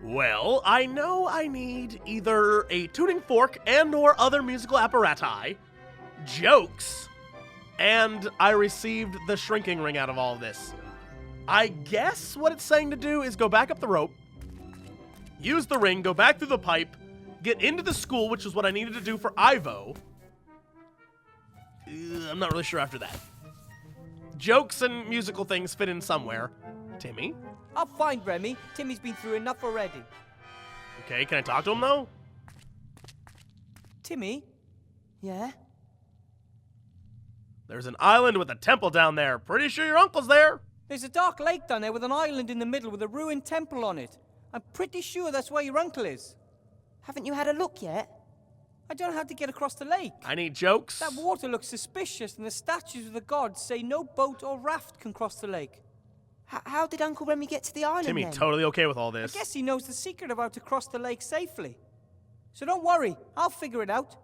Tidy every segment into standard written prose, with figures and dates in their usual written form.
Well, I know I need either a tuning fork and or other musical apparatus, jokes, and I received the shrinking ring out of all of this. I guess what it's saying to do is go back up the rope, use the ring, go back through the pipe, get into the school, which is what I needed to do for Ivo. I'm not really sure after that. Jokes and musical things fit in somewhere. Timmy? I'll find Remy. Timmy's been through enough already. Okay, can I talk to him though? Timmy? Yeah? There's an island with a temple down there. Pretty sure your uncle's there. There's a dark lake down there with an island in the middle with a ruined temple on it. I'm pretty sure that's where your uncle is. Haven't you had a look yet? I don't know how to get across the lake. I need jokes. That water looks suspicious, and the statues of the gods say no boat or raft can cross the lake. How did Uncle Remy get to the island Timmy, then? totally okay with all this. I guess he knows the secret of how to cross the lake safely. So don't worry, I'll figure it out.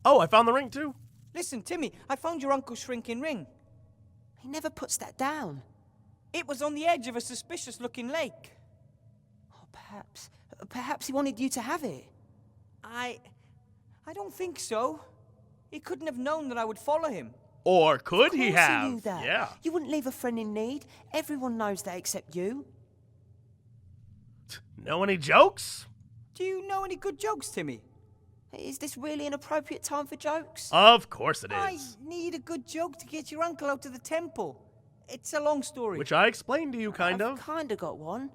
Oh, I found the ring too. Listen, Timmy, I found your uncle's shrinking ring. He never puts that down. It was on the edge of a suspicious-looking lake. Oh, perhaps he wanted you to have it. I don't think so. He couldn't have known that I would follow him. Or could he Of course have? He knew that. Yeah. You wouldn't leave a friend in need. Everyone knows that except you. Know any jokes? Do you know any good jokes, Timmy? Is this really an appropriate time for jokes? Of course it I is. need a good joke to get your uncle out of the temple. It's a long story. Which I explained to you, kind I've of. kinda got one.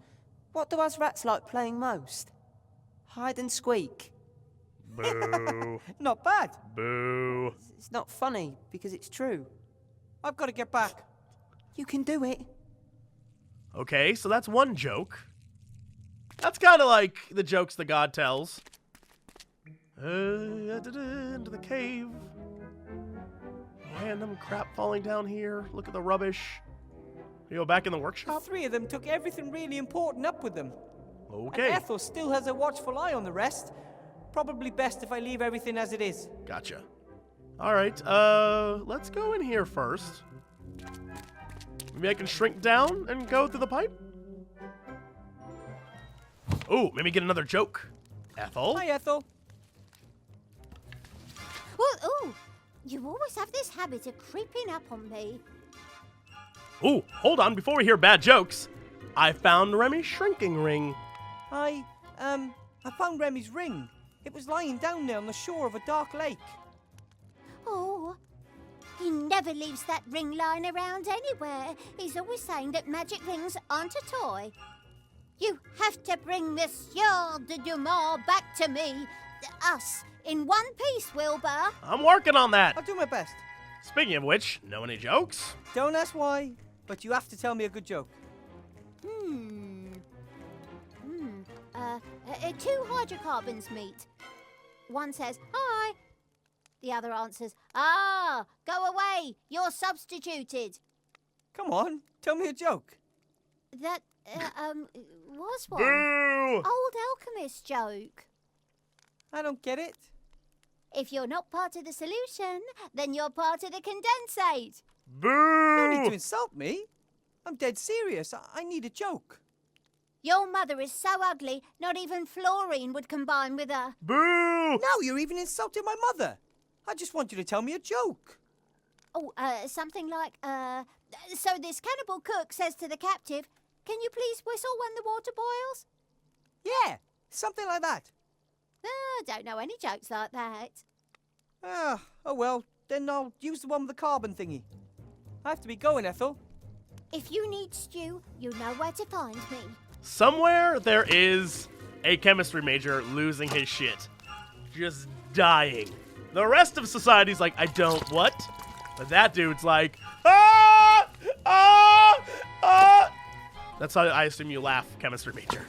What do us rats like playing most? Hide and squeak. Boo. Not bad. Boo. It's not funny because it's true. I've got to get back. You can do it. Okay, so that's one joke. That's kind of like the jokes the god tells. Into the cave. Random crap falling down here. Look at the rubbish. You go back in the The workshop? three of them took everything really important up with them. Okay. And Ethel still has a watchful eye on the rest. Probably best if I leave everything as it is. Gotcha. Alright, let's go in here first. Maybe I can shrink down and go through the pipe? Ooh, maybe get another joke. Ethel? Hi, Ethel. Ooh, you always have this habit of creeping up on me. Ooh, hold on, before we hear bad jokes. I found Remy's shrinking ring. I found Remy's ring. It was lying down there on the shore of a dark lake. Oh, he never leaves that ring lying around anywhere. He's always saying that magic rings aren't a toy. You have to bring Monsieur de Dumont back to me. Us, in one piece, Wilbur. I'm working on that. I'll do my best. Speaking of which, know any jokes? Don't ask why, but you have to tell me a good joke. Two hydrocarbons meet. One says, hi. The other answers, go away. You're substituted. Come on, tell me a joke. That, was one. Boo! Old alchemist joke. I don't get it. If you're not part of the solution, then you're part of the condensate. No need to Boo! insult me. I'm dead serious. I need a joke. Your mother is so ugly, not even fluorine would combine with her. Boo! Now you're even insulting my mother. I just want you to tell me a joke. Oh, something like, so this cannibal cook says to the captive, can you please whistle when the water boils? Yeah, something like that. I don't know any jokes like that. Oh well, then I'll use the one with the carbon thingy. I have to be going, Ethel. If you need stew, you know where to find me. Somewhere there is a chemistry major losing his shit. Just dying. The rest of society's like, I don't what? But that dude's like, ah! Ah! Ah! That's how I assume you laugh, chemistry major.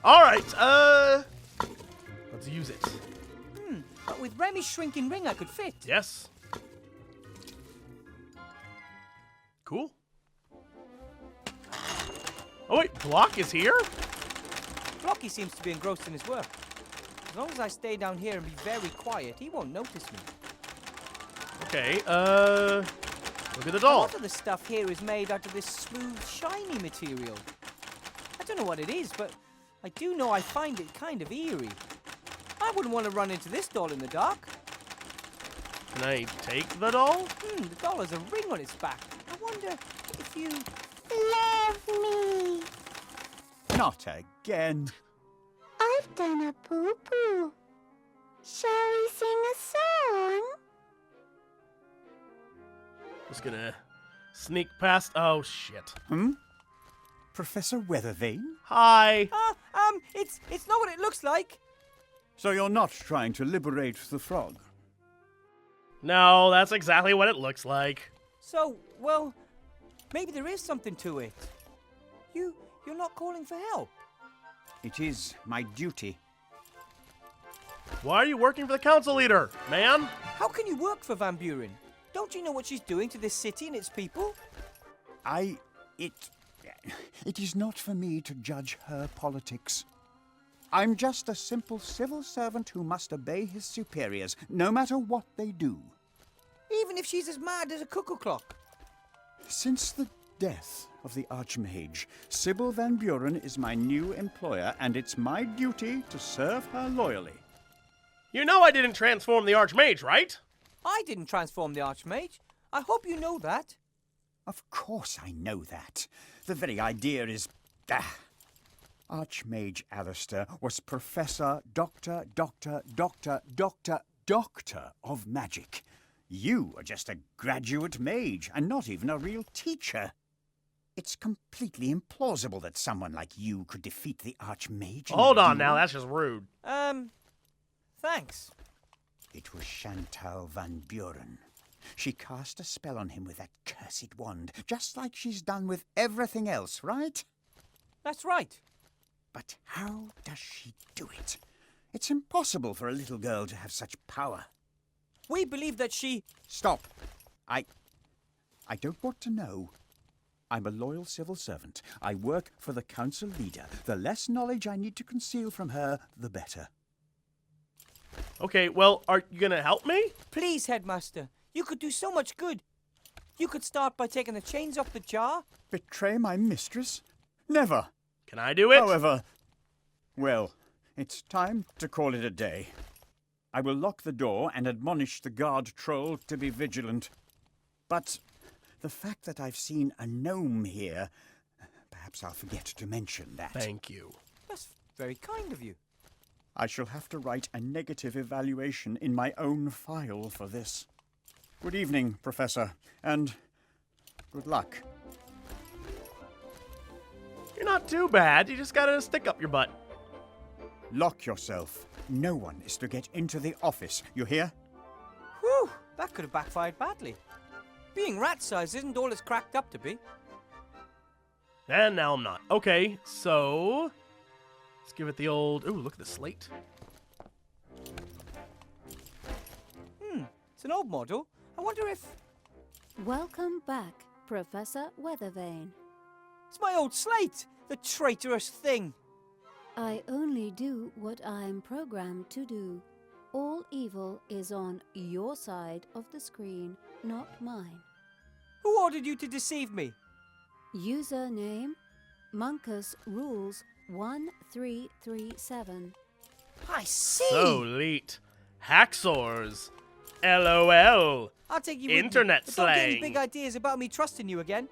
Alright, let's use it. But with Remy's shrinking ring, I could fit. Yes. Cool. Oh wait, Block is here? Blocky seems to be engrossed in his work. As long as I stay down here and be very quiet, he won't notice me. Okay, look at the A doll. lot of the stuff here is made out of this smooth, shiny material. I don't know what it is, but I do know I find it kind of eerie. I wouldn't want to run into this doll in the dark. Can I take the doll? The doll has a ring on its back. I wonder if you... Love me. Not again. I've done a poo-poo. Shall we sing a song? Just gonna sneak past. Oh, shit. Professor Weathervane? Hi. It's not what it looks like. So you're not trying to liberate the frog? No, that's exactly what it looks like. So, well, maybe there is something to it. You're not calling for help. It is my duty. Why are you working for the council leader, man? How can you work for Van Buren? Don't you know what she's doing to this city and its people? It is not for me to judge her politics. I'm just a simple civil servant who must obey his superiors, no matter what they do. Even if she's as mad as a cuckoo clock. Since the death of the Archmage, Sybil Van Buren is my new employer, and it's my duty to serve her loyally. You know I didn't transform the Archmage, right? I didn't transform the Archmage. I hope you know that. Of course I know that. The very idea is... Archmage Alistair was Professor Doctor of Magic. You are just a graduate mage, and not even a real teacher. It's completely implausible that someone like you could defeat the Archmage. Hold on now, that's just rude. Thanks. It was Chantal Van Buren. She cast a spell on him with that cursed wand, just like she's done with everything else, right? That's right. But how does she do it? It's impossible for a little girl to have such power. We believe that she... Stop. I don't want to know. I'm a loyal civil servant. I work for the council leader. The less knowledge I need to conceal from her, the better. Okay, well, are you gonna help me? Please, Headmaster. You could do so much good. You could start by taking the chains off the jar. Betray my mistress? Never. Can I do it? However, well, it's time to call it a day. I will lock the door and admonish the guard troll to be vigilant. But the fact that I've seen a gnome here, perhaps I'll forget to mention that. Thank you. That's very kind of you. I shall have to write a negative evaluation in my own file for this. Good evening, Professor, and good luck. You're not too bad. You just gotta stick up your butt. Lock yourself. No one is to get into the office, you hear? Whew, that could have backfired badly. Being rat-sized isn't all it's cracked up to be. And now I'm not. Okay, so... let's give it the old... ooh, look at the slate. It's an old model. I wonder if... Welcome back, Professor Weathervane. It's my old slate! The traitorous thing! I only do what I am programmed to do. All evil is on your side of the screen, not mine. Who ordered you to deceive me? Username, Monkus Rules 1337. I see! So elite. Hacksaws. LOL. I'll take you Internet with me, but don't get any slang. big ideas about me trusting you again.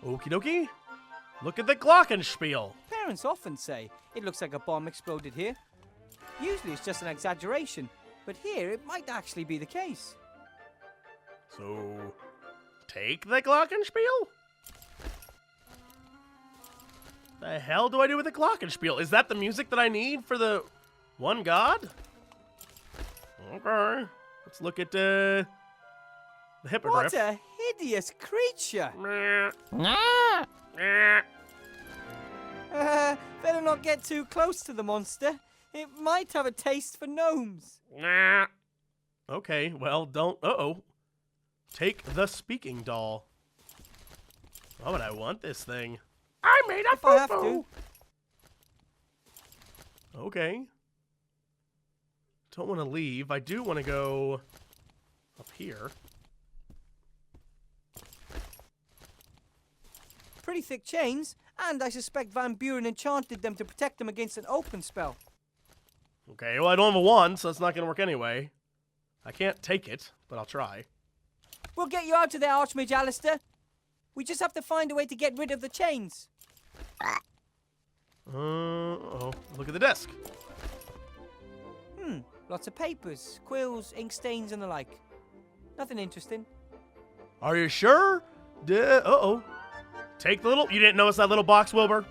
Okie dokie. Look at the glockenspiel. Parents often say, it looks like a bomb exploded here. Usually it's just an exaggeration, but here it might actually be the case. So, take the glockenspiel? The hell do I do with the glockenspiel? Is that the music that I need for the one god? Okay. Let's look at the hippogriff. What a hideous creature! Better not get too close to the monster. It might have a taste for gnomes. Okay, well, don't... uh-oh. Take the speaking doll. Why would I want this thing? I made a If I have to. foo-foo! Okay. Don't want to leave. I do want to go up here. Pretty thick chains, and I suspect Van Buren enchanted them to protect them against an open spell. Okay, well, I don't have a wand, so it's not going to work anyway. I can't take it, but I'll try. We'll get you out of there, Archmage Alistair. We just have to find a way to get rid of the chains. Oh, look at the desk. Lots of papers, quills, ink stains, and the like. Nothing interesting. Are you sure? Uh-oh. Take the little... You didn't notice that little box, Wilbur?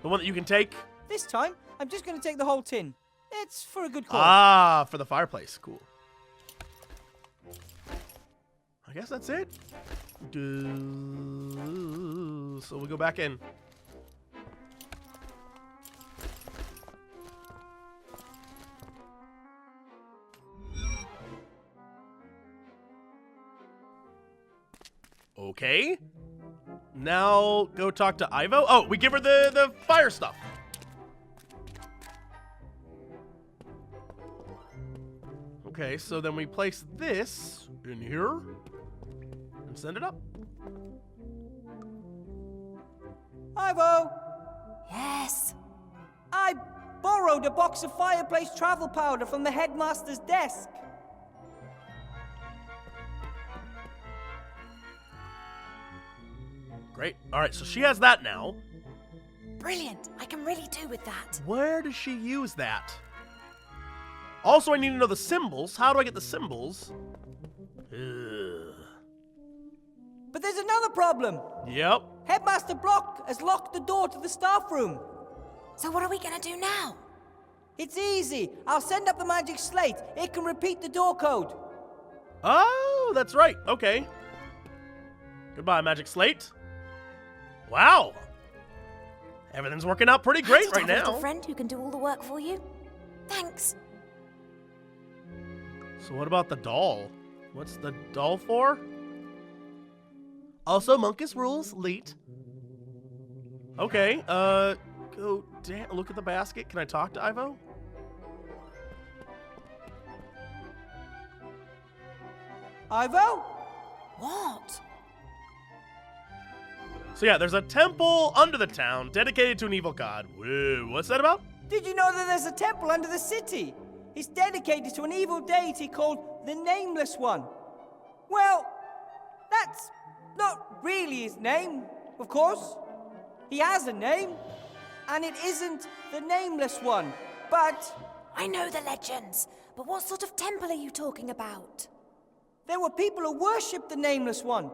The one that you can take? This time, I'm just going to take the whole tin. It's for a good cause. Ah, for the fireplace. Cool. I guess that's it. So we'll go back in. Okay. Now go talk to Ivo. Oh, we give her the fire stuff. Okay, so then we place this in here and send it up. Ivo! Yes. I borrowed a box of fireplace travel powder from the headmaster's desk. Great. All right, so she has that now. Brilliant. I can really do with that. Where does she use that? Also, I need to know the symbols. How do I get the symbols? Ugh. But there's another problem. Yep. Headmaster Block has locked the door to the staff room. So what are we going to do now? It's easy. I'll send up the magic slate. It can repeat the door code. Oh, that's right. Okay. Goodbye, Magic Slate. Wow. Everything's working out pretty great right Have a now. friend who can do all the work for you. Thanks. So what about the doll? What's the doll for? Also, Monkus rules, Leet. Okay, go damn, look at the basket. Can I talk to Ivo? Ivo? What? So yeah, there's a temple under the town dedicated to an evil god. Whoa, what's that about? Did you know that there's a temple under the city? It's dedicated to an evil deity called the Nameless One. Well, that's not really his name, of course. He has a name, and it isn't the Nameless One, but... I know the legends, but what sort of temple are you talking about? there were people who worshipped the Nameless One.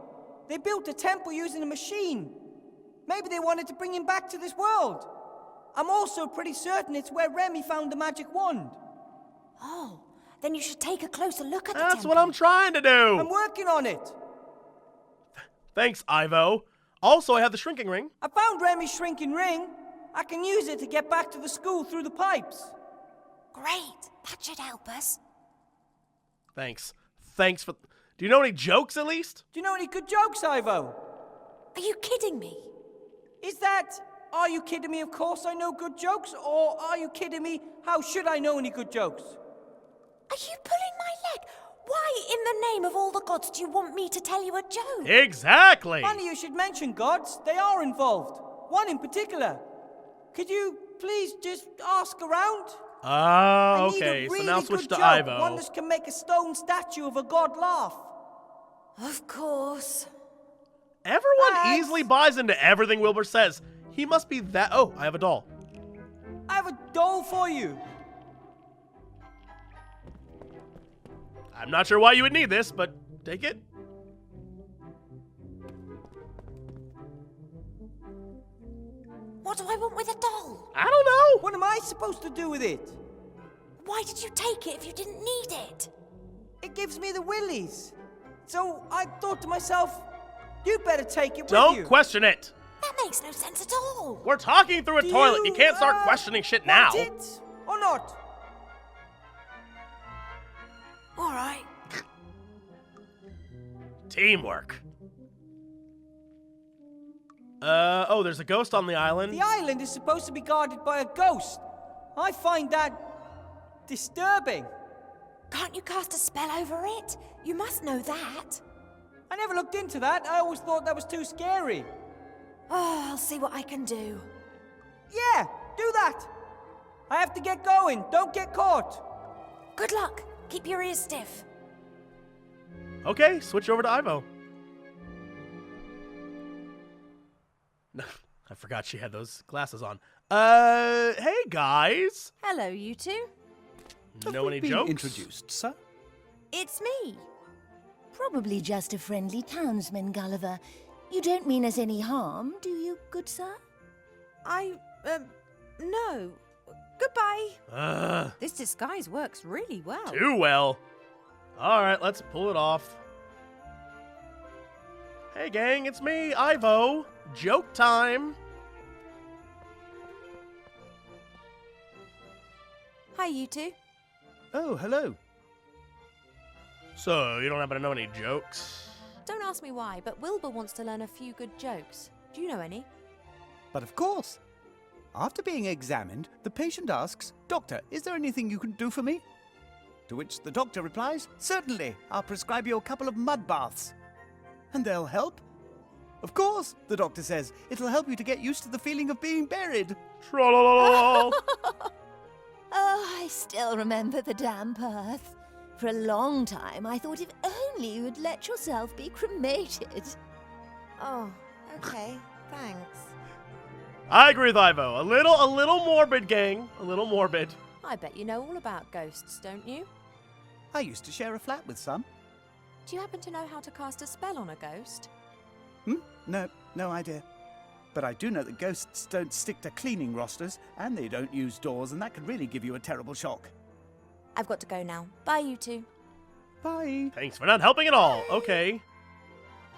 They built a temple using a machine. Maybe they wanted to bring him back to this world. I'm also pretty certain it's where Remy found the magic wand. Oh, then you should take a closer look at the That's temple. what I'm trying to do. I'm working on it. Thanks, Ivo. Also, I have the shrinking ring. I found Remy's shrinking ring. I can use it to get back to the school through the pipes. Great. That should help us. Thanks. Thanks for... Do you know any jokes, at least? Do you know any good jokes, Ivo? Are you kidding me? Is that, are you kidding me, of course I know good jokes, or are you kidding me, how should I know any good jokes? Are you pulling my leg? Why, in the name of all the gods, do you want me to tell you a joke? Exactly. Funny you should mention gods. They are involved. One in particular. Could you please just ask around? Ah, I need okay. a really So now switch good to joke, Ivo. one that can make a stone statue of a god laugh. Of course. Everyone Thanks. easily buys into everything Wilbur says. He must be that... Oh, I have a doll. I have a doll for you. I'm not sure why you would need this, but take it. What do I want with a doll? I don't know. What am I supposed to do with it? Why did you take it if you didn't need it? It gives me the willies. So I thought to myself, you'd better take it with Don't you. question it. That makes no sense at all. We're talking through a Do toilet. You can't start uh, questioning shit now. Want it or not? All right. Teamwork. Oh, there's a ghost on the island. The island is supposed to be guarded by a ghost. I find that disturbing. Can't you cast a spell over it? You must know that. I never looked into that. I always thought that was too scary. Oh, I'll see what I can do. Yeah, do that. I have to get going. Don't get caught. Good luck. Keep your ears stiff. Okay, switch over to Ivo. I forgot she had those glasses on. Hey guys. Hello, you two. Know any jokes? Introduced, sir? It's me. Probably just a friendly townsman, Gulliver. You don't mean us any harm, do you, good sir? No. Goodbye. This disguise works really well. Too well. All right, let's pull it off. Hey gang, it's me, Ivo. Joke time. Hi, you two. Oh, hello. So, you don't happen to know any jokes? Don't ask me why, but Wilbur wants to learn a few good jokes. Do you know any? But of course. After being examined, the patient asks, "Doctor, is there anything you can do for me?" To which the doctor replies, "Certainly, I'll prescribe you a couple of mud baths." "And they'll help?" "Of course," the doctor says, "it'll help you to get used to the feeling of being buried." Tra-la-la-la. Oh, I still remember the damp earth. For a long time, I thought if only you would let yourself be cremated. Oh, okay. Thanks. I agree with Ivo. A little morbid, gang. A little morbid. I bet you know all about ghosts, don't you? I used to share a flat with some. Do you happen to know how to cast a spell on a ghost? No idea. But I do know that ghosts don't stick to cleaning rosters, and they don't use doors, and that could really give you a terrible shock. I've got to go now. Bye, you two. Bye. Thanks for not helping at all. Okay.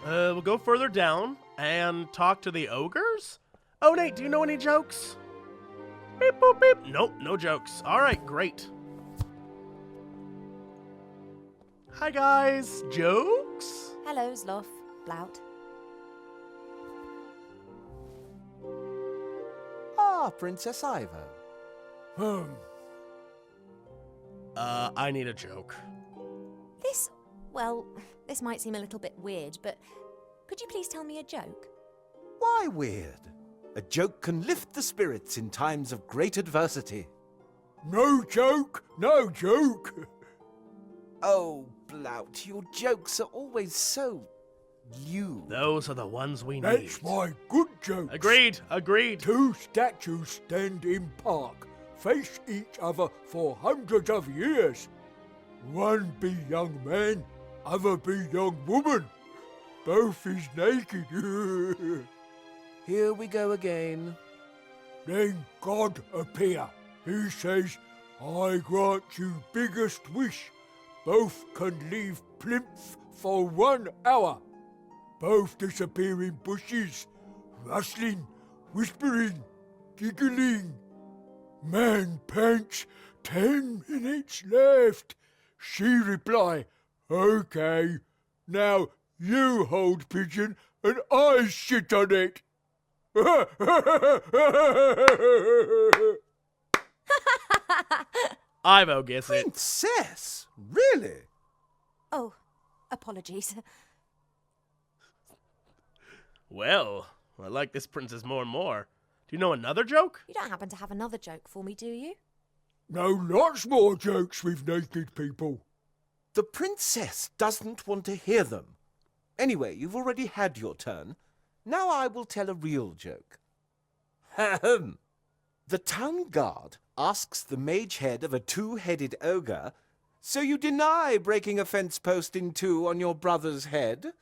We'll go further down and talk to the ogres. Oh, Nate, do you know any jokes? Beep, boop, beep. Nope, no jokes. All right, great. Hi, guys. Jokes? Hello, Zloff. Blout. Ah, Princess Ivo. I need a joke. This might seem a little bit weird, but could you please tell me a joke? Why weird? A joke can lift the spirits in times of great adversity. No joke, no joke. Oh, Blout, your jokes are always so you. Those are the ones we need. That's my good joke. Agreed, agreed. Two statues stand in park, face each other for hundreds of years. One be young man, other be young woman. Both is naked. Here we go again. Then God appear. He says, "I grant you biggest wish. Both can leave plinth for 1 hour. Both disappear in bushes, rustling, whispering, giggling. Man pants, 10 minutes left." She reply, "Okay, now you hold pigeon and I shit on it." Ivo gets it. Princess? Really? Oh, apologies. Well, I like this princess more and more. Do you know another joke? You don't happen to have another joke for me, do you? No, lots more jokes with naked people. The princess doesn't want to hear them. Anyway, you've already had your turn. Now I will tell a real joke. Ahem. The town guard asks the mage head of a two-headed ogre, "So you deny breaking a fence post in two on your brother's head?"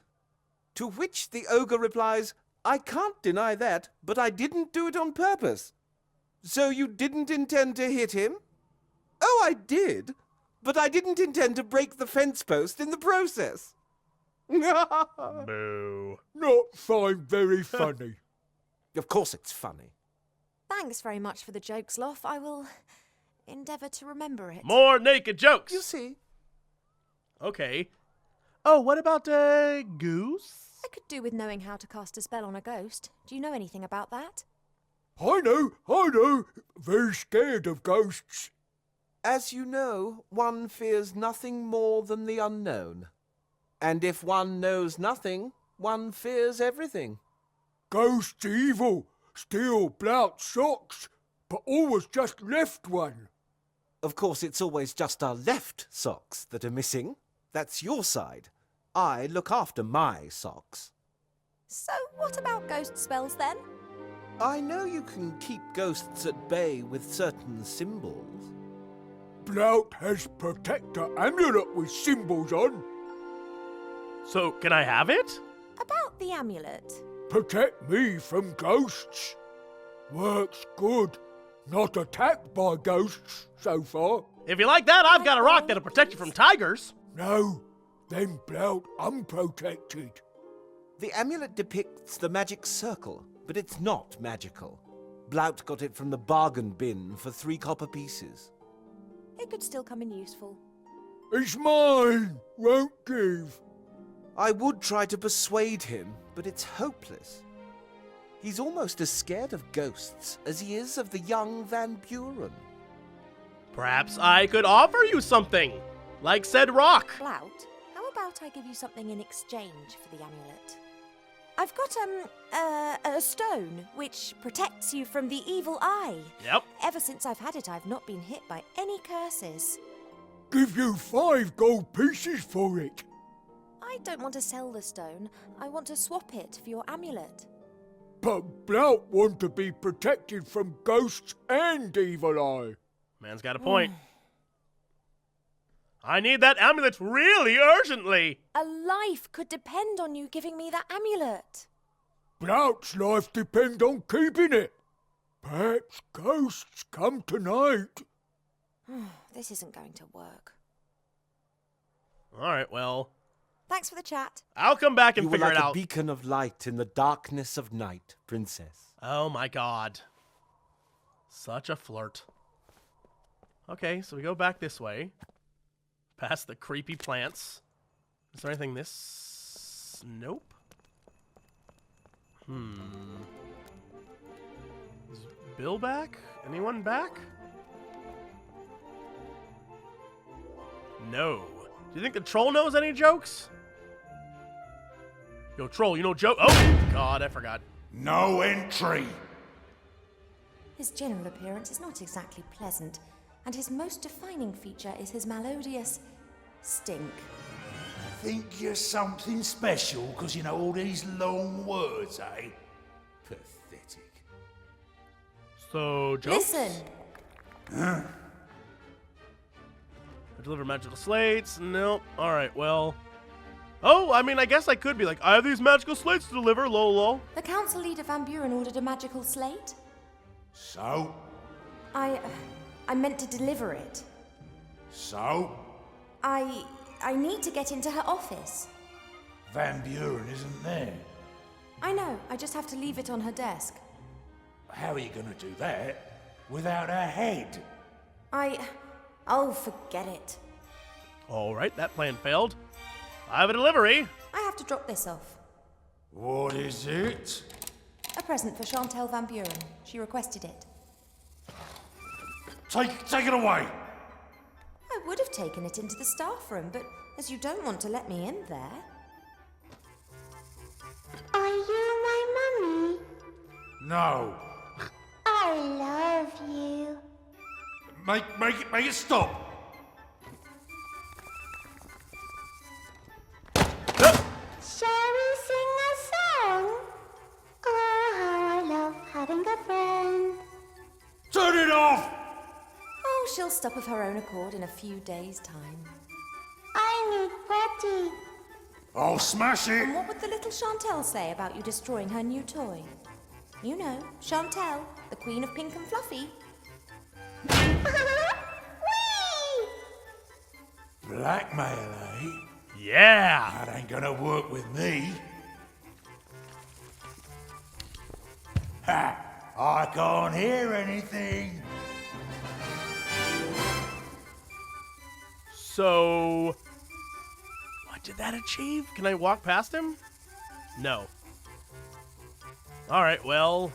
To which the ogre replies, "I can't deny that, but I didn't do it on purpose." "So you didn't intend to hit him?" "Oh, I did, but I didn't intend to break the fence post in the process." Boo. Not find very funny. Of course it's funny. Thanks very much for the joke, Sloth. I will endeavour to remember it. More naked jokes. You see. Okay. Oh, what about Goose? I could do with knowing how to cast a spell on a ghost. Do you know anything about that? I know. Very scared of ghosts. As you know, one fears nothing more than the unknown. And if one knows nothing, one fears everything. Ghost's evil. Steal Blout's socks, but always just left one. Of course, it's always just our left socks that are missing. That's your side. I look after my socks. So what about ghost spells then? I know you can keep ghosts at bay with certain symbols. Blout has protector amulet with symbols on. So, can I have it? About the amulet. Protect me from ghosts. Works good. Not attacked by ghosts so far. If you like that, I've got a rock that'll protect you from tigers. No, then Blout unprotected. The amulet depicts the magic circle, but it's not magical. Blout got it from the bargain bin for 3 copper pieces. It could still come in useful. It's mine. Won't give. I would try to persuade him, but it's hopeless. He's almost as scared of ghosts as he is of the young Van Buren. Perhaps I could offer you something, like said rock. Blout, how about I give you something in exchange for the amulet? I've got, a stone which protects you from the evil eye. Yep. Ever since I've had it, I've not been hit by any curses. Give you 5 gold pieces for it. I don't want to sell the stone. I want to swap it for your amulet. But Blout want to be protected from ghosts and evil eye. Man's got a point. I need that amulet really urgently. A life could depend on you giving me that amulet. Blout's life depends on keeping it. Perhaps ghosts come tonight. This isn't going to work. All right, well, Thanks for the chat. I'll come back and You were figure like it a out. beacon of light in the darkness of night, princess. Oh my god. Such a flirt. Okay, so we go back this way. Past the creepy plants. Is there anything this... Nope. Is Bill back? Anyone back? No. Do you think the troll knows any jokes? Yo, troll, you know joke? Oh, God, I forgot. No entry. His general appearance is not exactly pleasant, and his most defining feature is his melodious stink. Think you're something special because you know all these long words, eh? Pathetic. So, jokes? Listen! Huh? I deliver magical slates? Nope. Alright, well... Oh, I mean, I guess I could be like, I have these magical slates to deliver, lol. The council leader Van Buren ordered a magical slate. So? I meant to deliver it. So? I need to get into her office. Van Buren isn't there. I know, I just have to leave it on her desk. How are you going to do that without her head? Oh, forget it. Alright, that plan failed. I have a delivery. I have to drop this off. What is it? A present for Chantal Van Buren. She requested it. Take it away. I would have taken it into the staff room, but as you don't want to let me in there... Are you my mummy? No. I love you. Make it stop. Shall we sing a song? Oh, how I love having a friend. Turn it off. Oh, she'll stop of her own accord in a few days' time. I need Patty. I'll smash it. And what would the little Chantal say about you destroying her new toy? You know, Chantal, the queen of pink and fluffy. Blackmail, eh? Yeah. That ain't gonna work with me. Ha! I can't hear anything. So... What did that achieve? Can I walk past him? No. Alright, well...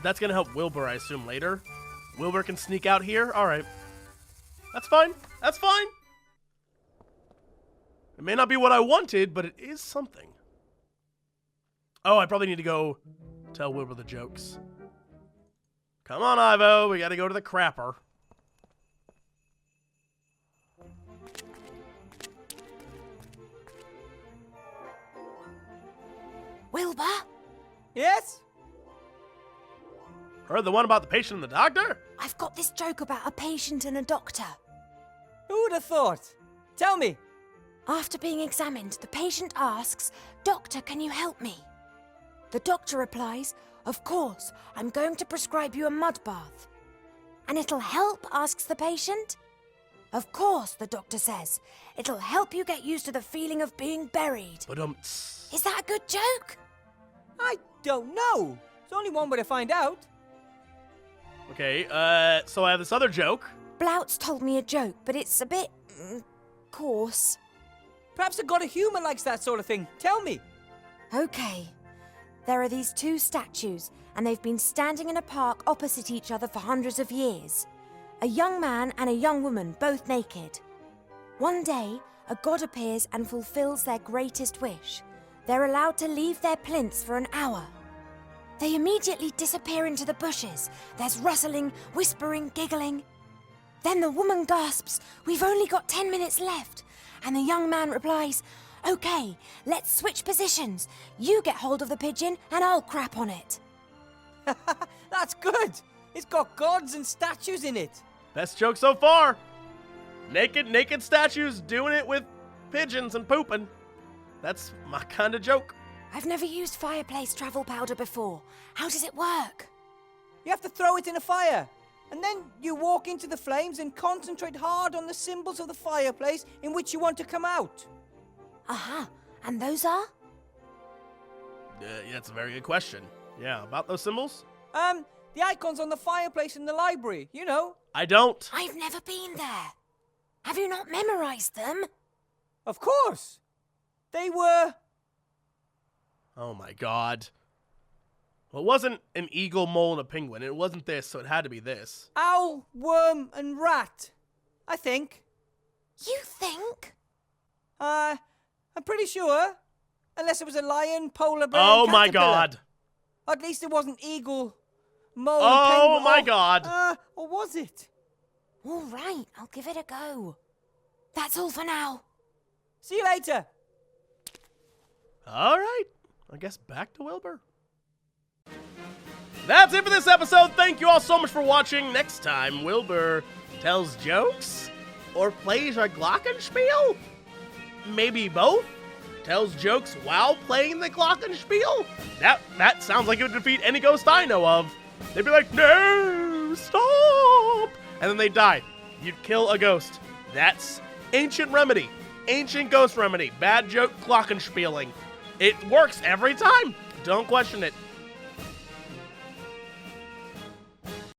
That's gonna help Wilbur, I assume, later. Wilbur can sneak out here? Alright. That's fine. That's fine. It may not be what I wanted, but it is something. Oh, I probably need to go tell Wilbur the jokes. Come on, Ivo. We gotta go to the crapper. Wilbur? Yes? Heard the one about the patient and the doctor? I've got this joke about a patient and a doctor. Who would have thought? Tell me. After being examined, the patient asks, "Doctor, can you help me?" The doctor replies, "Of course, I'm going to prescribe you a mud bath." "And it'll help?" asks the patient. "Of course," the doctor says. "It'll help you get used to the feeling of being buried." Is that a good joke? I don't know. There's only one way to find out. Okay, so I have this other joke. Blout's told me a joke, but it's a bit coarse. Perhaps a god of humor likes that sort of thing. Tell me. Okay. There are these two statues, and they've been standing in a park opposite each other for hundreds of years. A young man and a young woman, both naked. One day, a god appears and fulfills their greatest wish. They're allowed to leave their plinths for an hour. They immediately disappear into the bushes. There's rustling, whispering, giggling. Then the woman gasps, "We've only got 10 minutes left." And the young man replies, "Okay, let's switch positions. You get hold of the pigeon and I'll crap on it." That's good. It's got gods and statues in it. Best joke so far. Naked statues doing it with pigeons and pooping. That's my kind of joke. I've never used fireplace travel powder before. How does it work? You have to throw it in a fire. And then you walk into the flames and concentrate hard on the symbols of the fireplace in which you want to come out. Aha, and those are? Yeah, that's a very good question. Yeah, about those symbols? The icons on the fireplace in the library, you know. I don't. I've never been there. Have you not memorized them? Of course. They were... Oh my god. Well, it wasn't an eagle, mole, and a penguin. It wasn't this, so it had to be this. Owl, worm, and rat. I think. You think? I'm pretty sure. Unless it was a lion, polar bear, Oh and my caterpillar. god. At least it wasn't eagle, mole, Oh and penguin. my god. Or was it? All right, I'll give it a go. That's all for now. See you later. All right. I guess back to Wilbur. That's it for this episode. Thank you all so much for watching. Next time, Wilbur tells jokes or plays a glockenspiel? Maybe both? Tells jokes while playing the glockenspiel? That sounds like it would defeat any ghost I know of. They'd be like, "No, stop!" And then they'd die. You'd kill a ghost. That's ancient remedy. Ancient ghost remedy. Bad joke glockenspieling. It works every time. Don't question it.